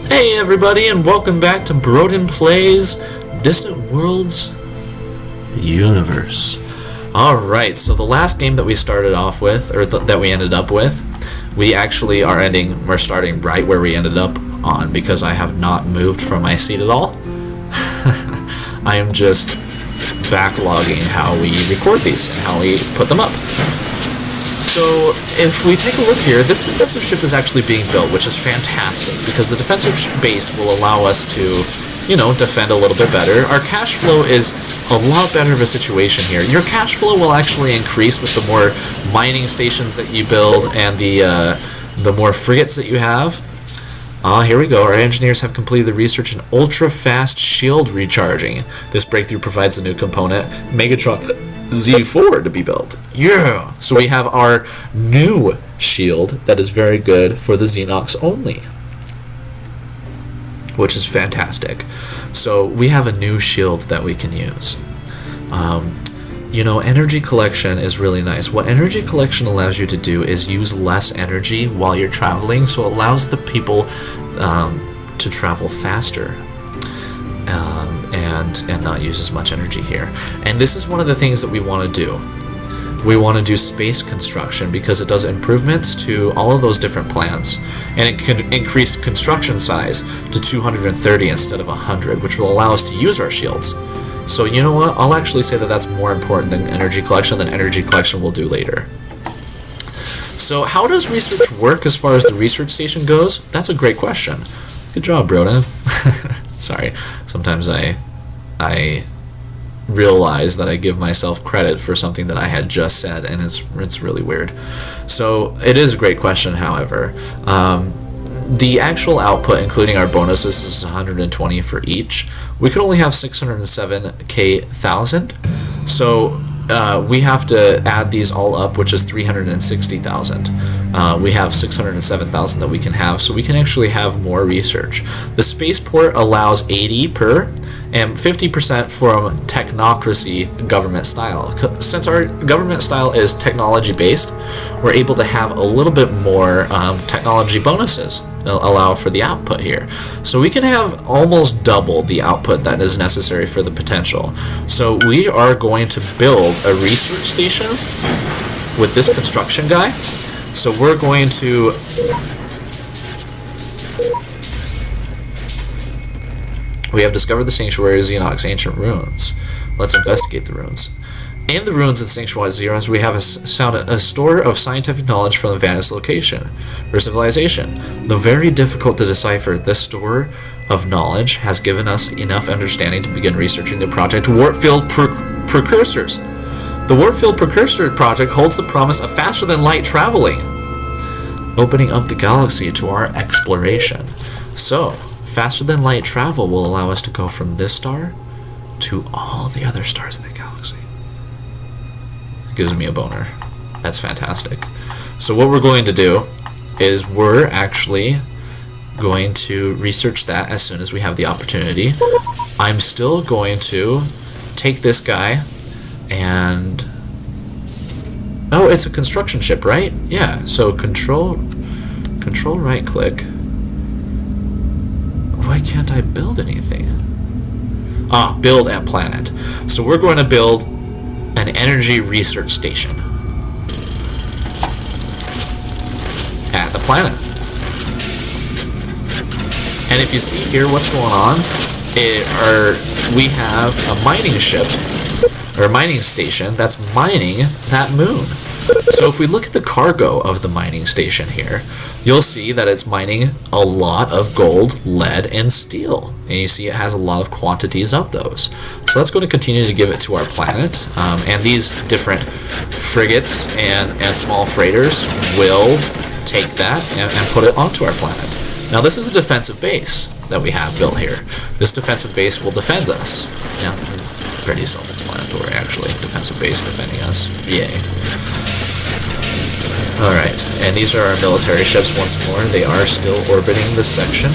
Hey everybody, and welcome back to Broden Plays Distant Worlds Universe. Alright, so the last game that we started off with, or that we ended up with, we actually we're starting right where we ended up on, because I have not moved from my seat at all. I am just backlogging how we record these and how we put them up. So, if we take a look here, this defensive ship is actually being built, which is fantastic, because the defensive base will allow us to, defend a little bit better. Our cash flow is a lot better of a situation here. Your cash flow will actually increase with the more mining stations that you build and the more frigates that you have. Here we go. Our engineers have completed the research in ultra-fast shield recharging. This breakthrough provides a new component, Megatron Z4, to be built. Yeah! So we have our new shield that is very good for the Xenox only, which is fantastic. So we have a new shield that we can use. Energy collection is really nice. What energy collection allows you to do is use less energy while you're traveling, so it allows the people to travel faster. And not use as much energy here. And this is one of the things that we want to do. We want to do space construction because it does improvements to all of those different plants, and it can increase construction size to 230 instead of 100, which will allow us to use our shields. So you know what? I'll actually say that that's more important than energy collection. Energy collection we'll do later. So how does research work as far as the research station goes? That's a great question. Good job, Broden. Sorry, sometimes I realize that I give myself credit for something that I had just said, and it's really weird. So it is a great question, however. The actual output, including our bonuses, is 120 for each. We could only have 607,000, so we have to add these all up, which is 360,000. We have 607,000 that we can have, so we can actually have more research. The spaceport allows 80 per, and 50% from technocracy government style. Since our government style is technology based, we're able to have a little bit more technology bonuses allow for the output here. So we can have almost double the output that is necessary for the potential. So we are going to build a research station with this construction guy. So we're going to we have discovered the Sanctuary of Xenox ancient ruins. Let's investigate the ruins. In the ruins of Sanctuary Xenox, we have a store of scientific knowledge from the vanished location for civilization. Though very difficult to decipher, this store of knowledge has given us enough understanding to begin researching the project Warpfield Precursors. The Warpfield Precursor project holds the promise of faster-than-light traveling, opening up the galaxy to our exploration. So, faster-than-light travel will allow us to go from this star to all the other stars in the galaxy. It gives me a boner. That's fantastic. So what we're going to do is we're actually going to research that as soon as we have the opportunity. I'm still going to take this guy and... Oh, it's a construction ship, right? Yeah, so control right click. Why can't I build anything? Build at planet. So we're going to build an energy research station at the planet. And if you see here what's going on, we have a mining ship, or a mining station, that's mining that moon. So if we look at the cargo of the mining station here, you'll see that it's mining a lot of gold, lead, and steel. And you see it has a lot of quantities of those. So that's going to continue to give it to our planet. And these different frigates and small freighters will take that and put it onto our planet. Now this is a defensive base that we have built here. This defensive base will defend us. Yeah, it's pretty self-explanatory actually. Defensive base defending us. Yay. Alright, and these are our military ships once more. They are still orbiting this section.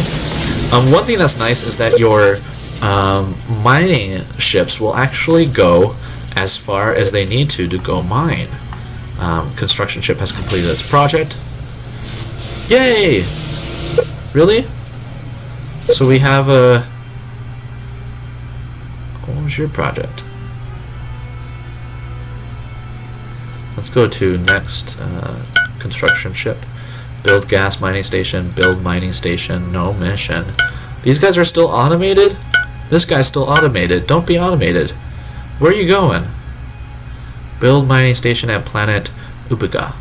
One thing that's nice is that your mining ships will actually go as far as they need to go mine. Construction ship has completed its project. Yay! Really? So we have a... What was your project? Let's go to next construction ship. Build gas mining station, build mining station, no mission. These guys are still automated? This guy's still automated. Don't be automated. Where are you going? Build mining station at planet Ubiga.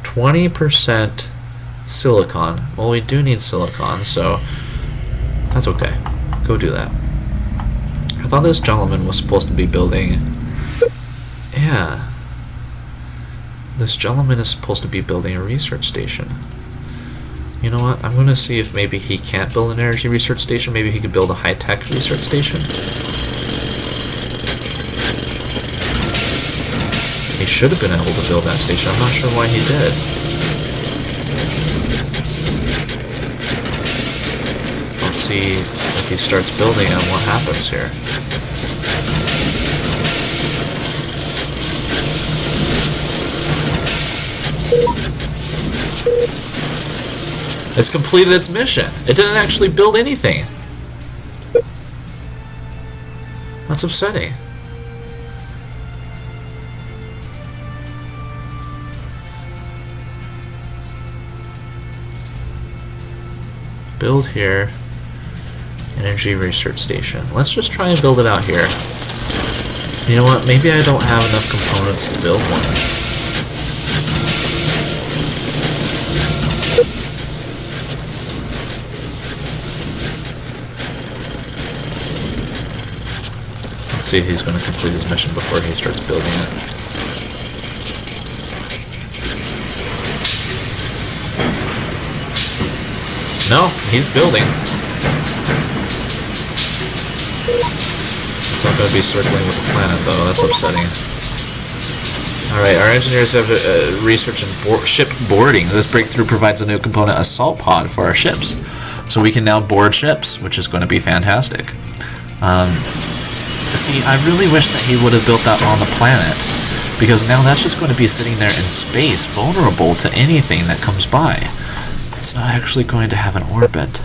20% silicon. Well, we do need silicon, so that's okay. Go do that. I thought this gentleman was supposed to be building... Yeah. This gentleman is supposed to be building a research station. You know what? I'm going to see if maybe he can't build an energy research station. Maybe he could build a high-tech research station. He should have been able to build that station. I'm not sure why he did. Let's see if he starts building and what happens here. It's completed its mission. It didn't actually build anything. That's upsetting. Build here. Energy research station. Let's just try and build it out here. You know what? Maybe I don't have enough components to build one. Let's see if he's going to complete his mission before he starts building it. No, he's building. It's not going to be circling with the planet, though. That's upsetting. Alright, our engineers have research and ship boarding. This breakthrough provides a new component assault pod for our ships. So we can now board ships, which is going to be fantastic. See, I really wish that he would have built that on the planet, because now that's just going to be sitting there in space, vulnerable to anything that comes by. It's not actually going to have an orbit.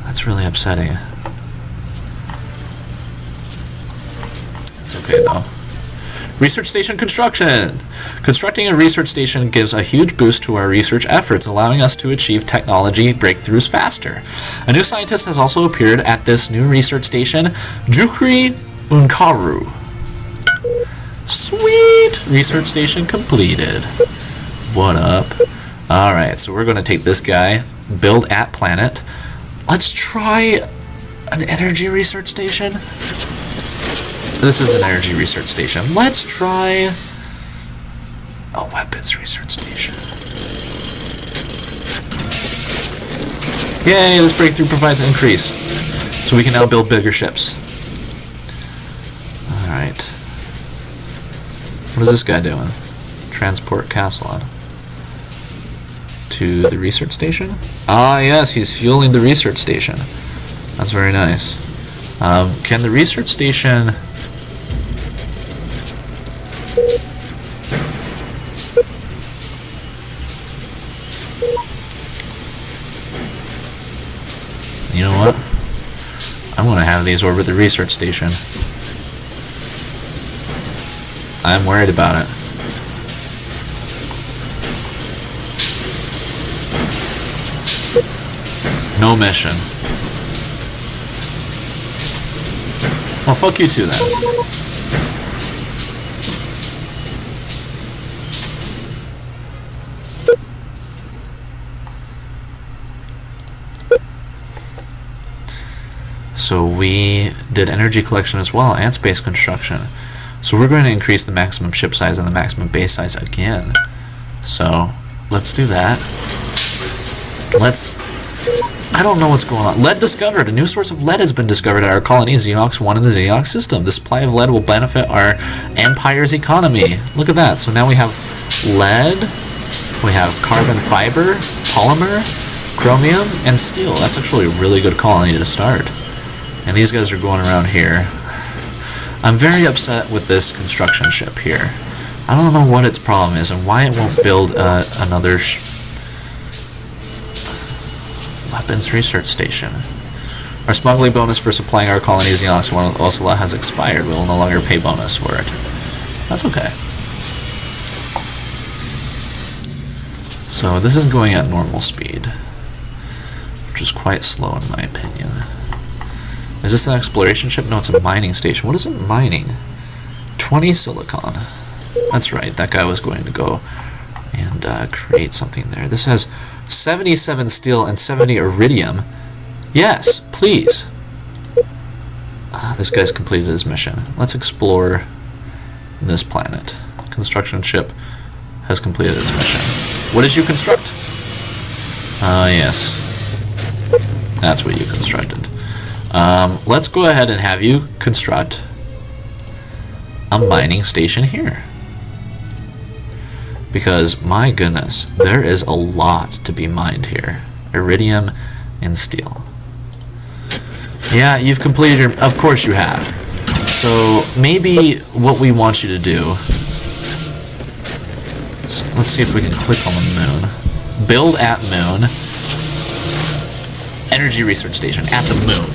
That's really upsetting. It's okay, though. Research station construction! Constructing a research station gives a huge boost to our research efforts, allowing us to achieve technology breakthroughs faster. A new scientist has also appeared at this new research station, Jukri Unkaru. Sweet! Research station completed. What up? Alright, so we're going to take this guy, build at planet. Let's try an energy research station. This is an energy research station. Let's try a weapons research station. Yay, this breakthrough provides an increase. So we can now build bigger ships. Alright. What is this guy doing? Transport Castellon to the research station? Ah, yes, he's fueling the research station. That's very nice. Can the research station... You know what? I'm going to have these orbit the research station. I'm worried about it. No mission. Well, fuck you too, then. So we did energy collection as well, and space construction. So we're going to increase the maximum ship size and the maximum base size again. So let's do that. I don't know what's going on. Lead discovered. A new source of lead has been discovered at our colony, Xenox 1 in the Xenox system. The supply of lead will benefit our empire's economy. Look at that. So now we have lead, we have carbon fiber, polymer, chromium, and steel. That's actually a really good colony to start. And these guys are going around here. I'm very upset with this construction ship here. I don't know what its problem is and why it won't build another... weapons research station. Our smuggling bonus for supplying our colonies Xenox 1 Osula has expired. We will no longer pay bonus for it. That's okay. So this is going at normal speed, which is quite slow in my opinion. Is this an exploration ship? No, it's a mining station. What is it mining? 20 silicon. That's right, that guy was going to go and create something there. This has 77 steel and 70 iridium. Yes, please. This guy's completed his mission. Let's explore this planet. Construction ship has completed its mission. What did you construct? Yes. That's what you constructed. Let's go ahead and have you construct a mining station here. Because, my goodness, there is a lot to be mined here. Iridium and steel. Yeah, you've completed your... Of course you have. So, maybe what we want you to do... So let's see if we can click on the moon. Build at moon. Energy research station at the moon.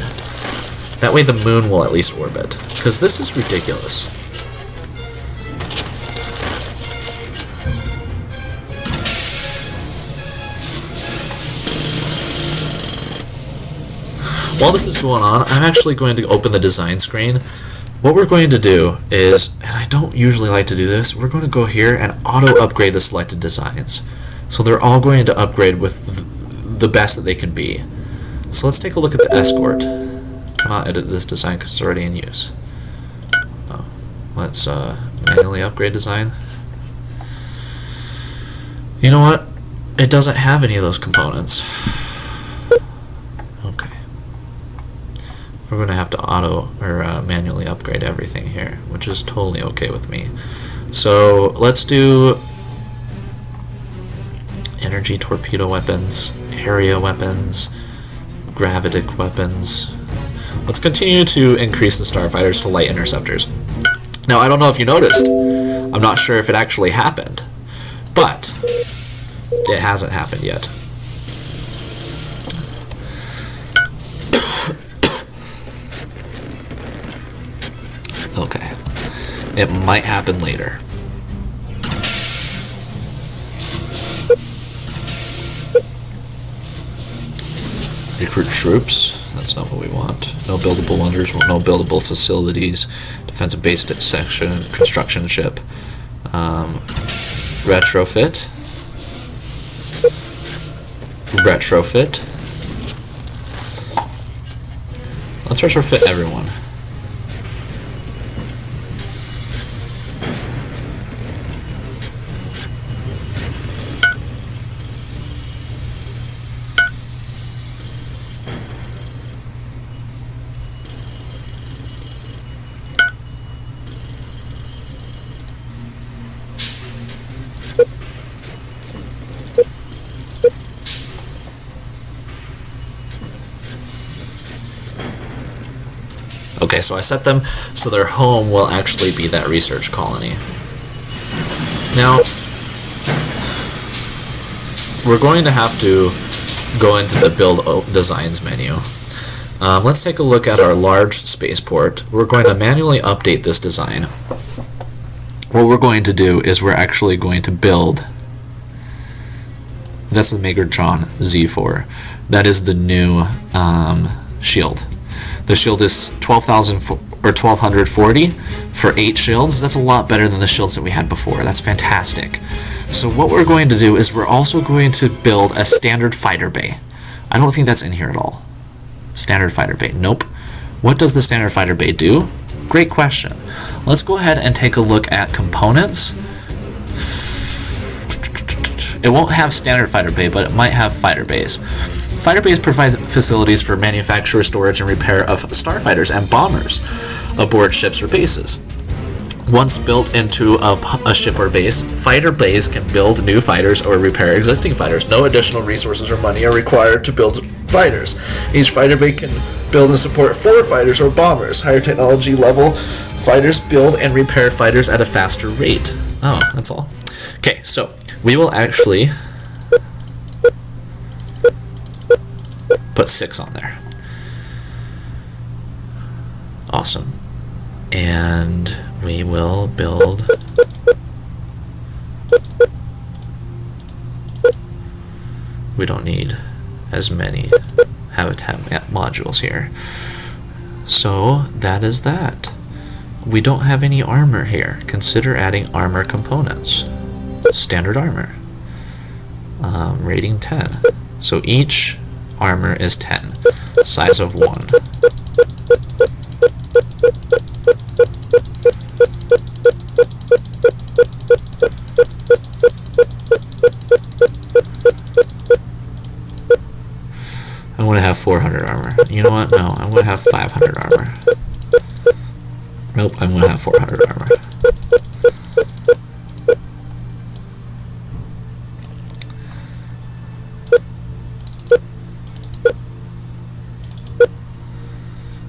That way the moon will at least orbit. Because this is ridiculous. While this is going on, I'm actually going to open the design screen. What we're going to do is, and I don't usually like to do this, we're going to go here and auto-upgrade the selected designs. So they're all going to upgrade with the best that they can be. So let's take a look at the escort. Cannot edit this design because it's already in use. Oh, let's manually upgrade design. You know what? It doesn't have any of those components. Okay. We're going to have to auto or manually upgrade everything here, which is totally okay with me. So let's do energy torpedo weapons, area weapons, gravitic weapons. Let's continue to increase the starfighters to light interceptors. Now, I don't know if you noticed. I'm not sure if it actually happened, but it hasn't happened yet. Okay. It might happen later. Recruit troops. That's not what we want. No buildable wonders, no buildable facilities. Defensive base section, construction ship. Retrofit. Retrofit. Let's retrofit everyone. Okay, so I set them so their home will actually be that research colony. Now, we're going to have to go into the Build Designs menu. Let's take a look at our large spaceport. We're going to manually update this design. What we're going to do is we're actually going to build... That's the Megatron Z4. That is the new shield. The shield is 1240 for 8 shields. That's a lot better than the shields that we had before. That's fantastic. So what we're going to do is we're also going to build a standard fighter bay. I don't think that's in here at all. Standard fighter bay. Nope. What does the standard fighter bay do? Great question. Let's go ahead and take a look at components. It won't have standard fighter bay, but it might have fighter bays. Fighter bays provide facilities for manufacture, storage, and repair of starfighters and bombers aboard ships or bases. Once built into a ship or base, fighter bays can build new fighters or repair existing fighters. No additional resources or money are required to build fighters. Each fighter bay can build and support 4 fighters or bombers. Higher technology level fighters build and repair fighters at a faster rate. Oh, that's all. Okay, so we will actually put 6 on there. Awesome. And we will build we don't need as many habitat modules here. So that is that. We don't have any armor here. Consider adding armor components. Standard armor. Rating 10. So each armor is 10. Size of 1. I want to have 400 armor. You know what? No, I'm going to have 500 armor. Nope, I'm going to have 400 armor.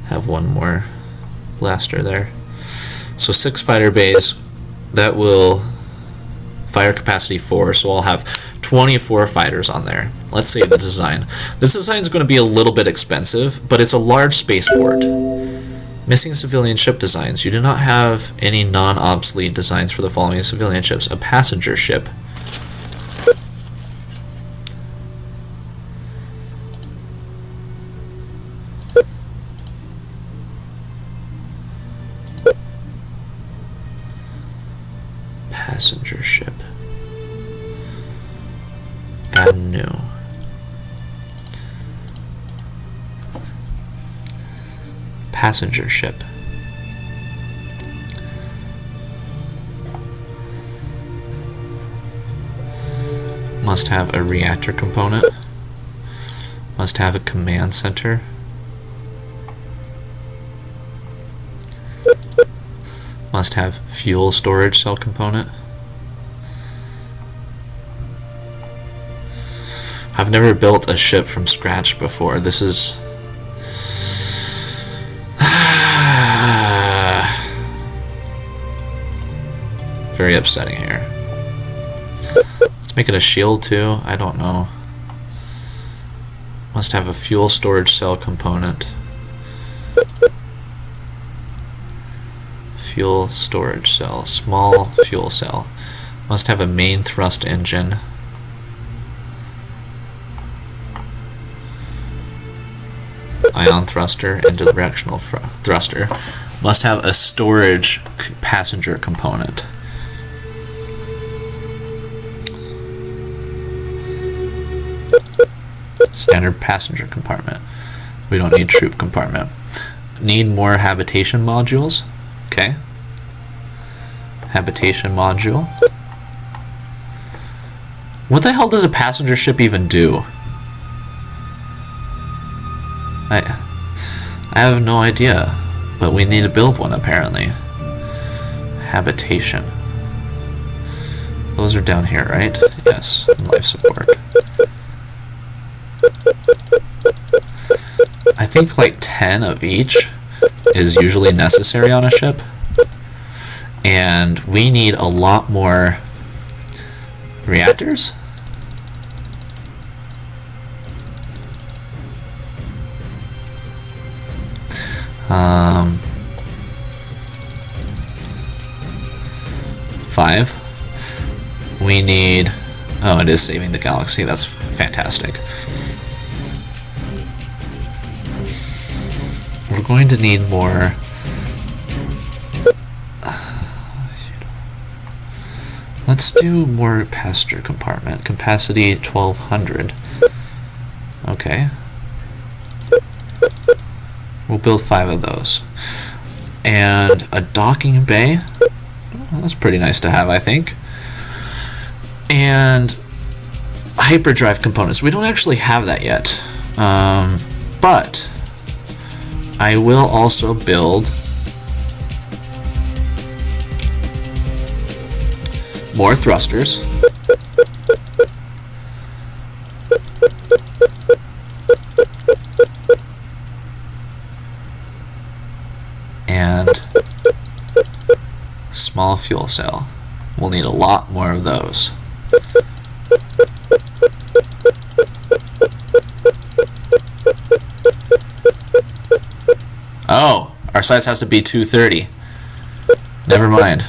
Have one more blaster there. So 6 fighter bays. That will fire capacity 4, so I'll have 24 fighters on there. Let's see the design. This design is going to be a little bit expensive, but it's a large spaceport. Missing civilian ship designs. You do not have any non-obsolete designs for the following civilian ships. A passenger ship. Passenger ship. Add new. Passenger ship. Must have a reactor component. Must have a command center. Must have fuel storage cell component. I've never built a ship from scratch before. This is very upsetting here. Let's make it a shield too. I don't know. Must have a fuel storage cell component. Fuel storage cell. Small fuel cell. Must have a main thrust engine. Ion thruster and directional thruster. Must have a storage passenger component. Standard passenger compartment. We don't need troop compartment. Need more habitation modules. Okay. Habitation module. What the hell does a passenger ship even do? I have no idea, but we need to build one apparently. Habitation. Those are down here, right? Yes, life support. I think like 10 of each is usually necessary on a ship, and we need a lot more reactors. Five. We need... Oh, it is saving the galaxy. That's fantastic. We're going to need more... Let's do more passenger compartment. Capacity 1200. Okay. We'll build 5 of those. And a docking bay. Well, that's pretty nice to have, I think. And hyperdrive components. We don't actually have that yet. But I will also build more thrusters. And small fuel cell. We'll need a lot more of those. Oh, our size has to be 230. Never mind.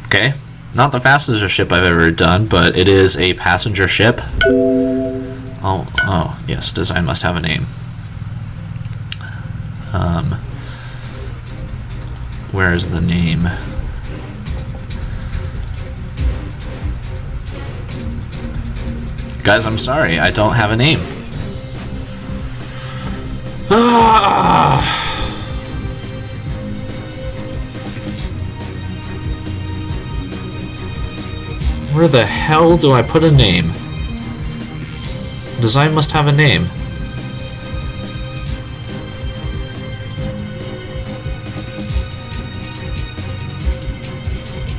Okay, not the fastest ship I've ever done, but it is a passenger ship. Oh, yes, design must have a name. Where is the name? Guys, I'm sorry, I don't have a name. Where the hell do I put a name? Design must have a name.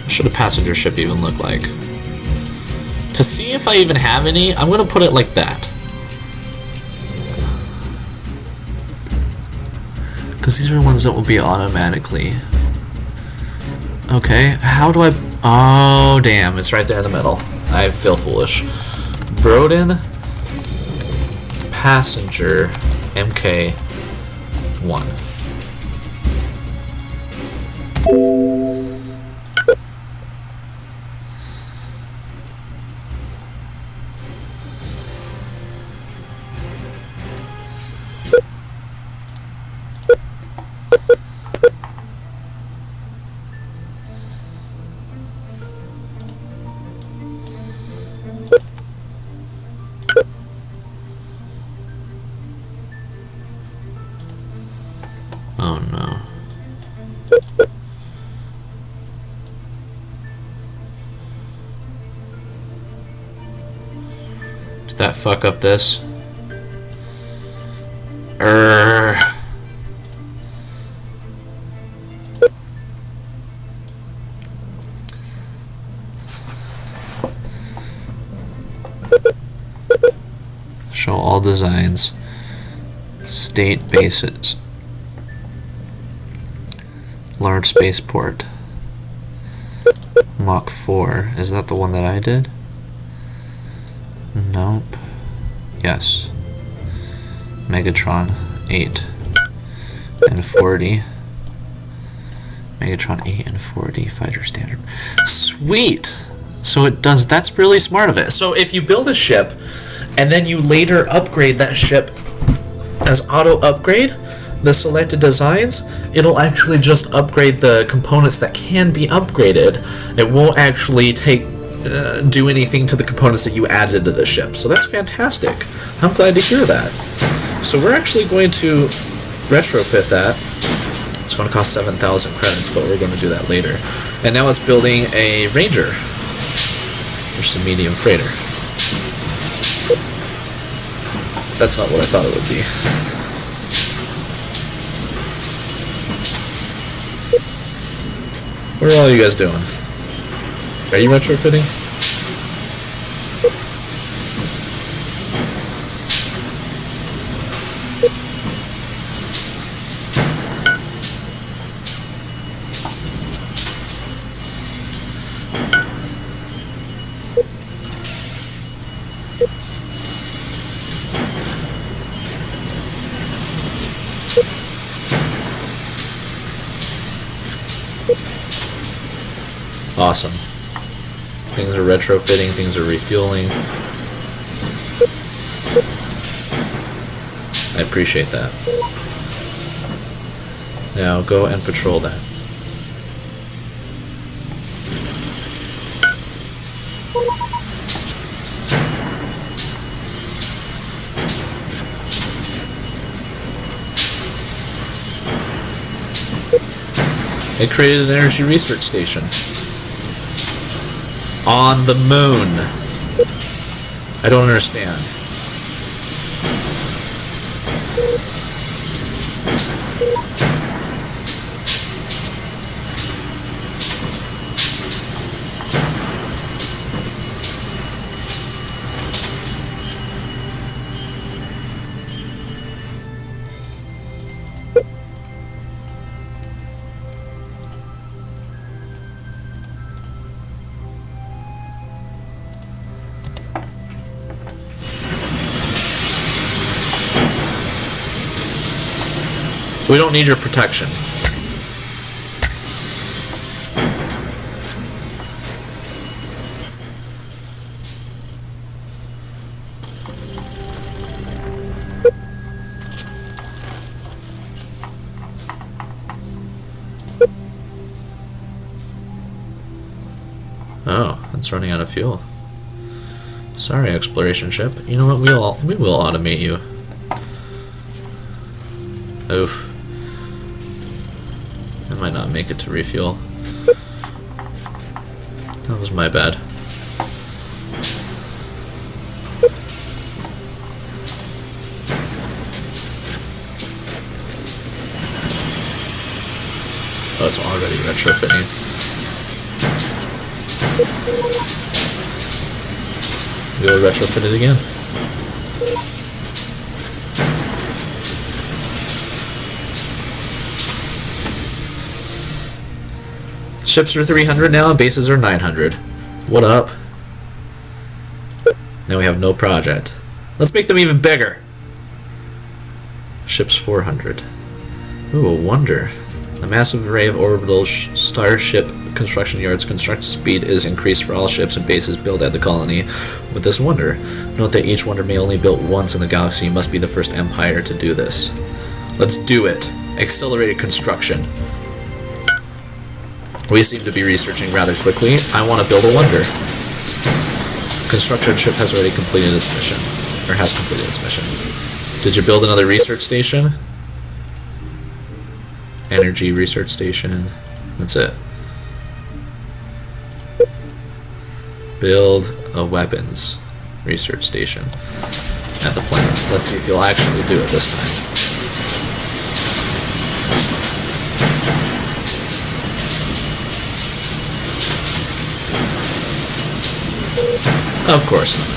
What should a passenger ship even look like? To see if I even have any, I'm gonna put it like that. Because these are ones that will be automatically. Okay, how do I... Oh, damn, it's right there in the middle. I feel foolish. Broden Passenger MK1. Oh no. Did that fuck up this? Show all designs. State bases. Large spaceport. Mach 4. Is that the one that I did? Nope. Yes. Megatron 8 and 40. Megatron 8 and 40 fighter standard. Sweet! So it does, that's really smart of it. So if you build a ship and then you later upgrade that ship as auto upgrade, the selected designs, it'll actually just upgrade the components that can be upgraded. It won't actually do anything to the components that you added to the ship. So that's fantastic. I'm glad to hear that. So we're actually going to retrofit that. It's going to cost 7,000 credits, but we're going to do that later. And now it's building a Ranger, which is a medium freighter. That's not what I thought it would be. What are all you guys doing? Are you retrofitting? Awesome. Things are retrofitting, things are refueling. I appreciate that. Now go and patrol that. It created an energy research station. On the moon. I don't understand. We don't need your protection. Oh, it's running out of fuel. Sorry, exploration ship. You know what? We will automate you. Oof. I might not make it to refuel. That was my bad. Oh, it's already retrofitting. We'll retrofit it again. Ships are 300 now and bases are 900. What up? Now we have no project. Let's make them even bigger. Ships 400. Ooh, a wonder. A massive array of orbital starship construction yards. Construction speed is increased for all ships and bases built at the colony with this wonder. Note that each wonder may only be built once in the galaxy. You must be the first empire to do this. Let's do it. Accelerated construction. We seem to be researching rather quickly. I want to build a wonder. Construction ship has already completed its mission. Or has completed its mission. Did you build another research station? Energy research station. That's it. Build a weapons research station at the planet. Let's see if you'll actually do it this time. Of course not.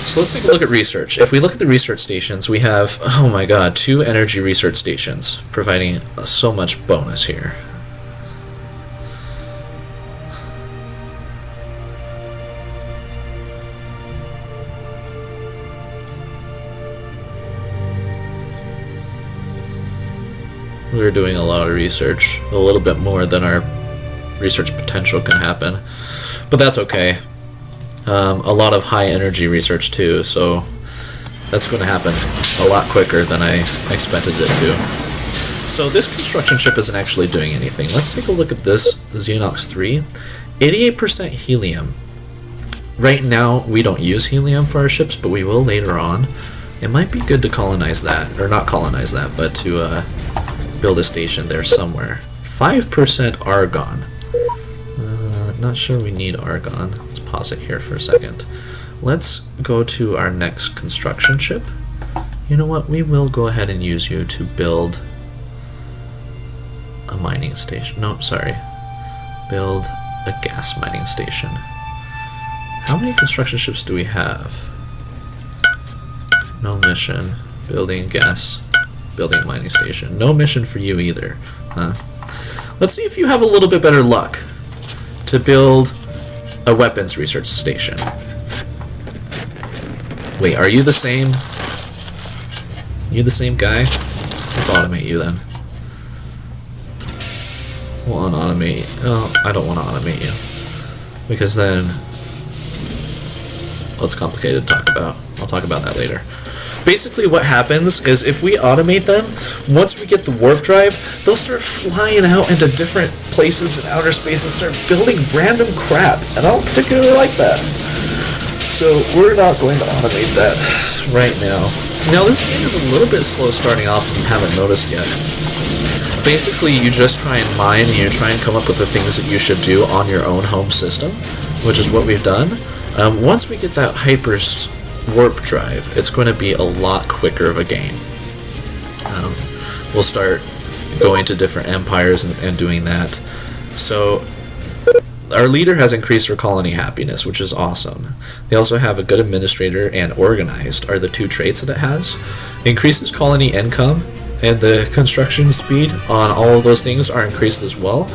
So let's take a look at research. If we look at the research stations, we have, oh my god, 2 energy research stations, providing so much bonus here. We're doing a lot of research, a little bit more than our research potential can happen, but that's okay. A lot of high energy research too, so that's going to happen a lot quicker than I expected it to. So this construction ship isn't actually doing anything. Let's take a look at this Xenox 3. 88% helium. Right now we don't use helium for our ships, but we will later on. It might be good to colonize that, or not colonize that, but to build a station there somewhere. 5% argon. Not sure we need argon. Let's pause it here for a second. Let's go to our next construction ship. You know what? We will go ahead and use you to build a mining station. No, sorry. Build a gas mining station. How many construction ships do we have? No mission. Building gas. Building mining station. No mission for you either. Huh? Let's see if you have a little bit better luck to build a weapons research station. Wait, are you the same? You the same guy? Let's automate you then. We'll unautomate. Oh, I don't want to automate you. Because then... well, it's complicated to talk about. I'll talk about that later. Basically what happens is if we automate them, once we get the warp drive, they'll start flying out into different places in outer space and start building random crap, and I don't particularly like that. So we're not going to automate that right now. Now this game is a little bit slow starting off if you haven't noticed yet. Basically you just try and mine and you try and come up with the things that you should do on your own home system, which is what we've done. Once we get that hyper warp drive, it's going to be a lot quicker of a game. We'll start going to different empires and doing that. So our leader has increased our colony happiness, which is awesome. They also have a good administrator and organized are the two traits that it has. It increases colony income, and the construction speed on all of those things are increased as well.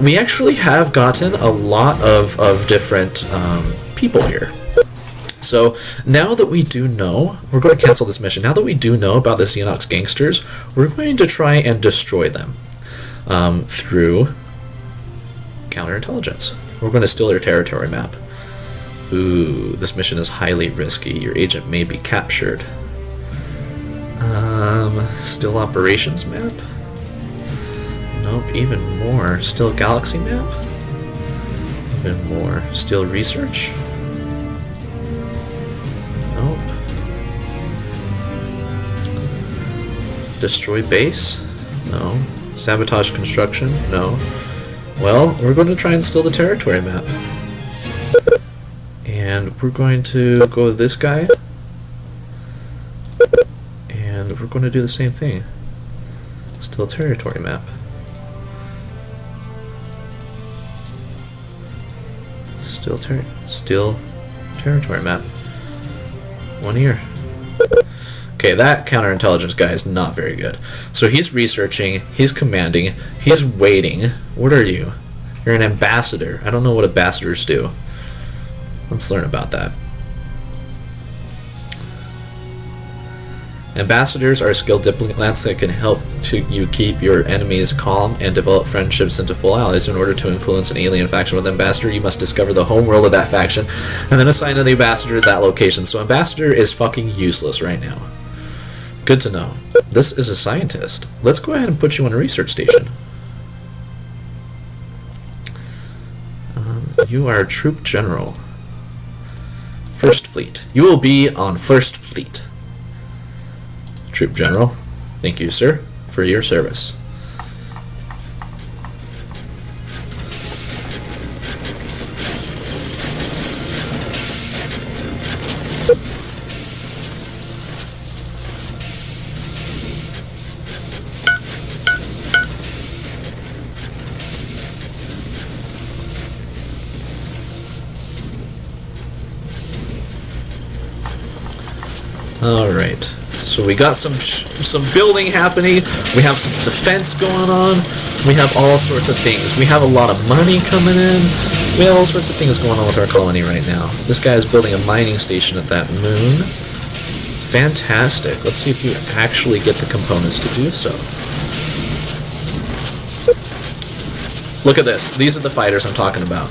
We actually have gotten a lot of different people here. So now that we do know, we're going to cancel this mission. Now that we do know about the Xenox gangsters, we're going to try and destroy them through counterintelligence. We're going to steal their territory map. Ooh, this mission is highly risky. Your agent may be captured. Still operations map? Nope, even more. Still galaxy map? Even more. Still research? Nope. Destroy base? No. Sabotage construction? No. Well, we're going to try and steal the territory map. And we're going to go with this guy. And we're going to do the same thing. Steal territory map. Steal territory map. 1 year. Okay, that counterintelligence guy is not very good. So he's researching, he's commanding, he's waiting. What are you? You're an ambassador. I don't know what ambassadors do. Let's learn about that. Ambassadors are skilled diplomats that can help you keep your enemies calm and develop friendships into full allies. In order to influence an alien faction with an ambassador, you must discover the home world of that faction and then assign the ambassador to that location. So ambassador is fucking useless right now. Good to know. This is a scientist. Let's go ahead and put you on a research station. You are a troop general. First Fleet. You will be on First Fleet. Troop General, thank you, sir, for your service. All right. So we got some building happening, we have some defense going on, we have all sorts of things. We have a lot of money coming in, we have all sorts of things going on with our colony right now. This guy is building a mining station at that moon. Fantastic. Let's see if you actually get the components to do so. Look at this. These are the fighters I'm talking about.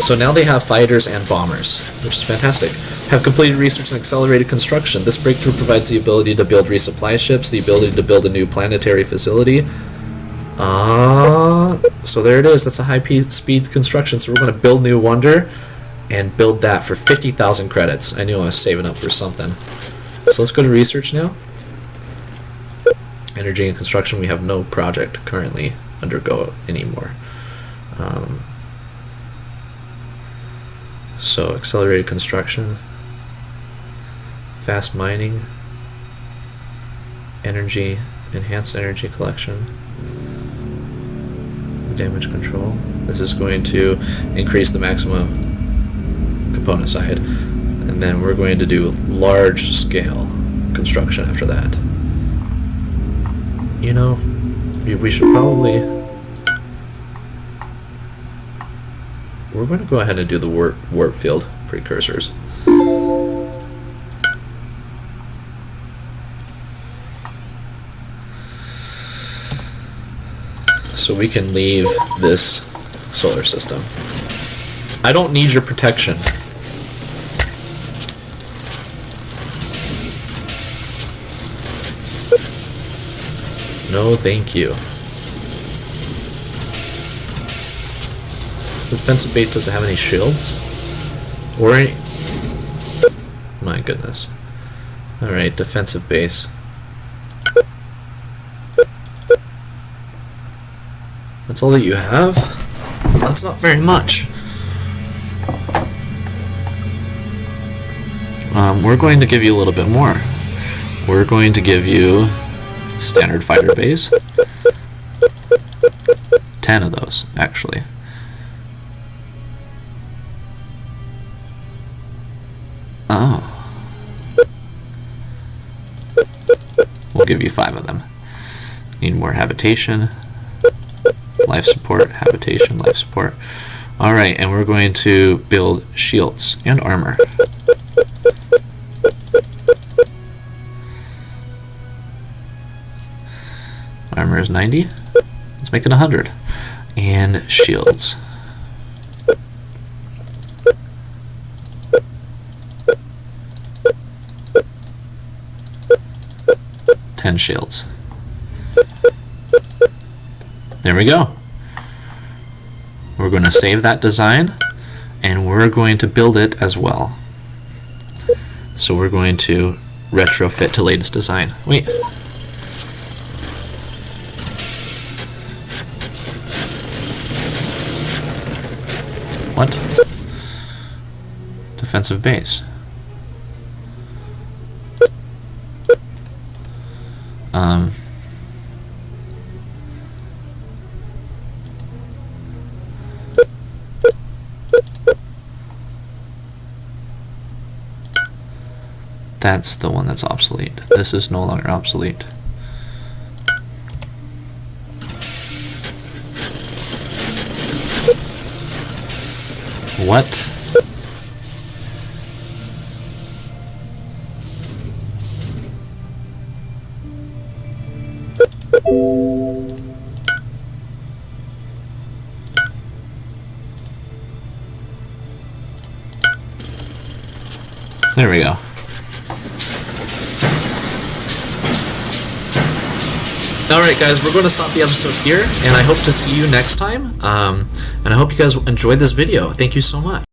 So now they have fighters and bombers, which is fantastic. Have completed research and accelerated construction. This breakthrough provides the ability to build resupply ships, the ability to build a new planetary facility. So there it is. That's a high-speed construction. So we're going to build New Wonder and build that for 50,000 credits. I knew I was saving up for something. So let's go to research now. Energy and construction. We have no project currently undergo anymore. So accelerated construction, fast mining, energy, enhanced energy collection, damage control. This is going to increase the maximum component side, and then we're going to do large scale construction after that. You know, we should probably... We're going to go ahead and do the warp field precursors. So we can leave this solar system. I don't need your protection. No, thank you. The defensive base doesn't have any shields? Or any... My goodness. Alright, defensive base. That's all that you have? That's not very much. We're going to give you a little bit more. We're going to give you Standard fighter base. 10 of those, actually. Oh. We'll give you 5 of them. Need more habitation. Life support, habitation, life support. Alright, and we're going to build shields and armor. Armor is 90. Let's make it 100. And shields. Ten shields. There we go. We're going to save that design, and we're going to build it as well. So we're going to retrofit to latest design. Wait. What? Defensive base. That's the one that's obsolete. This is no longer obsolete. What? There we go. Alright guys, we're going to stop the episode here, and I hope to see you next time. And I hope you guys enjoyed this video. Thank you so much.